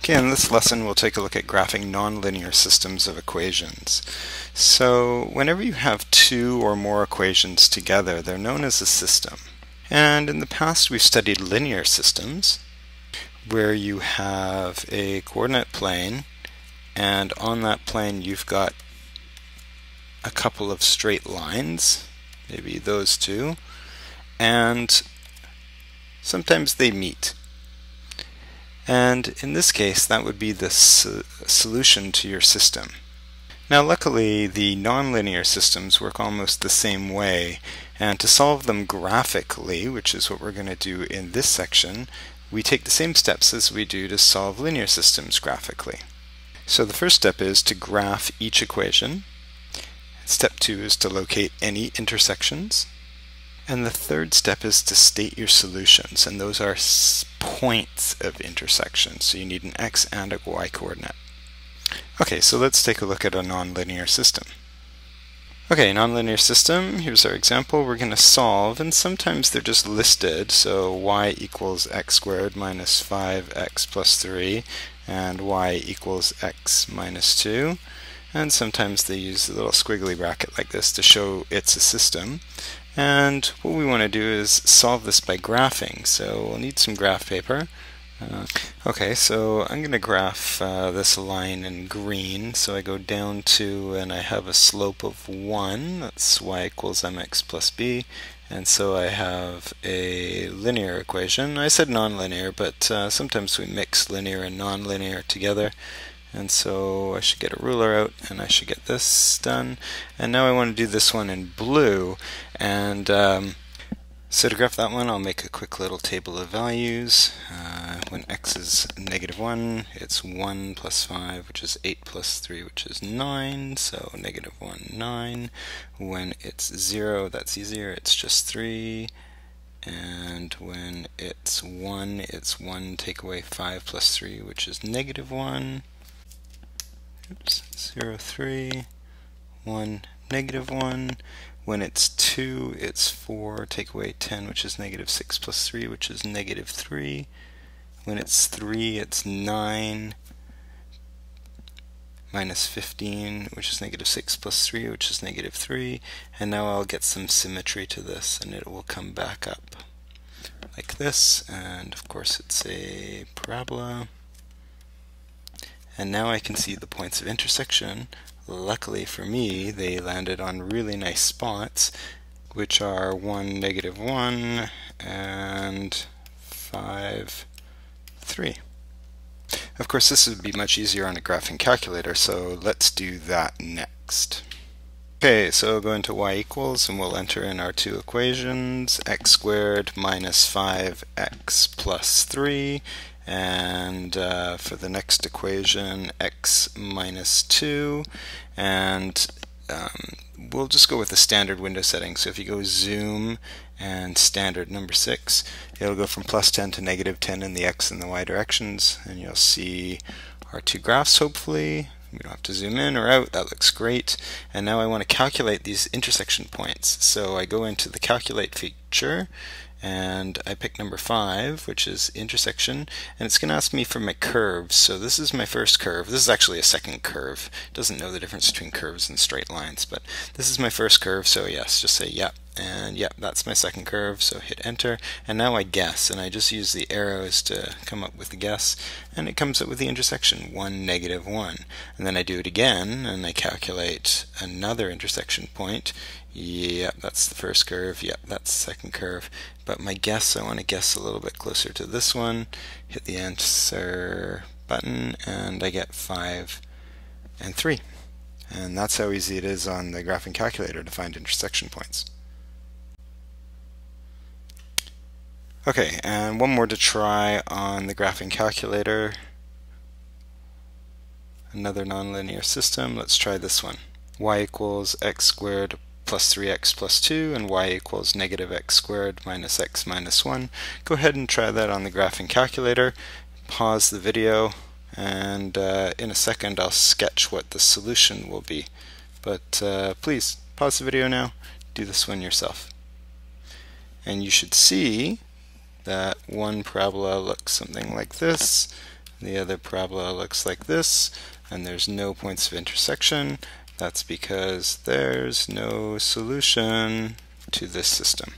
Okay, in this lesson we'll take a look at graphing nonlinear systems of equations. So whenever you have two or more equations together, they're known as a system. And in the past we've studied linear systems, where you have a coordinate plane, and on that plane you've got a couple of straight lines, maybe those two, and sometimes they meet. And in this case, that would be the solution to your system. Now luckily, the nonlinear systems work almost the same way, and to solve them graphically, which is what we're going to do in this section, we take the same steps as we do to solve linear systems graphically. So the first step is to graph each equation. Step 2 is to locate any intersections. And the third step is to state your solutions, and those are points of intersection. So you need an x and a y coordinate. Okay, so let's take a look at a nonlinear system. Okay, nonlinear system, here's our example. We're going to solve, and sometimes they're just listed, so y equals x squared minus 5x plus 3, and y equals x minus 2. And sometimes they use a little squiggly bracket like this to show it's a system. And what we want to do is solve this by graphing. So we'll need some graph paper. Okay, so I'm going to graph this line in green. So I go down to, and I have a slope of 1. That's y equals mx plus b. And so I have a linear equation. I said nonlinear, but sometimes we mix linear and nonlinear together. And so I should get a ruler out, and I should get this done. And now I want to do this one in blue. And so to graph that one, I'll make a quick little table of values. When x is -1, it's 1 plus 5, which is 8 plus 3, which is 9. So -1, 9. When it's 0, that's easier. It's just 3. And when it's 1 take away 5 plus 3, which is -1. Oops, 0, 3, 1, -1. When it's 2, it's 4, take away 10, which is -6 plus 3, which is -3. When it's 3, it's 9, minus 15, which is -6 plus 3, which is -3. And now I'll get some symmetry to this, and it will come back up like this. And of course it's a parabola. And now I can see the points of intersection. Luckily for me, they landed on really nice spots, which are 1, -1, and 5, 3. Of course, this would be much easier on a graphing calculator, so let's do that next. Okay, so go into y equals, and we'll enter in our two equations, x squared minus 5x plus 3, and for the next equation, x minus 2, and we'll just go with the standard window setting. So if you go zoom and standard number 6, it'll go from +10 to -10 in the x and the y directions, and you'll see our two graphs hopefully. We don't have to zoom in or out, that looks great. And now I want to calculate these intersection points. So I go into the calculate feature, and I pick number 5, which is intersection, and it's going to ask me for my curves. So this is my first curve. This is actually a second curve. It doesn't know the difference between curves and straight lines, but this is my first curve, so yes, just say yep. And yep, that's my second curve, so hit enter. And now I guess, and I just use the arrows to come up with the guess, and it comes up with the intersection 1, -1. And then I do it again, and I calculate another intersection point. Yep, that's the first curve. Yep, that's the second curve. But my guess, I want to guess a little bit closer to this one. Hit the answer button, and I get 5 and 3. And that's how easy it is on the graphing calculator to find intersection points. Okay, and one more to try on the graphing calculator. Another nonlinear system. Let's try this one. Y equals x squared plus 3x plus 2, and y equals -x squared minus x minus 1. Go ahead and try that on the graphing calculator. Pause the video, and in a second I'll sketch what the solution will be. But please pause the video now, do this one yourself. And you should see that one parabola looks something like this. The other parabola looks like this, and there's no points of intersection. That's because there's no solution to this system.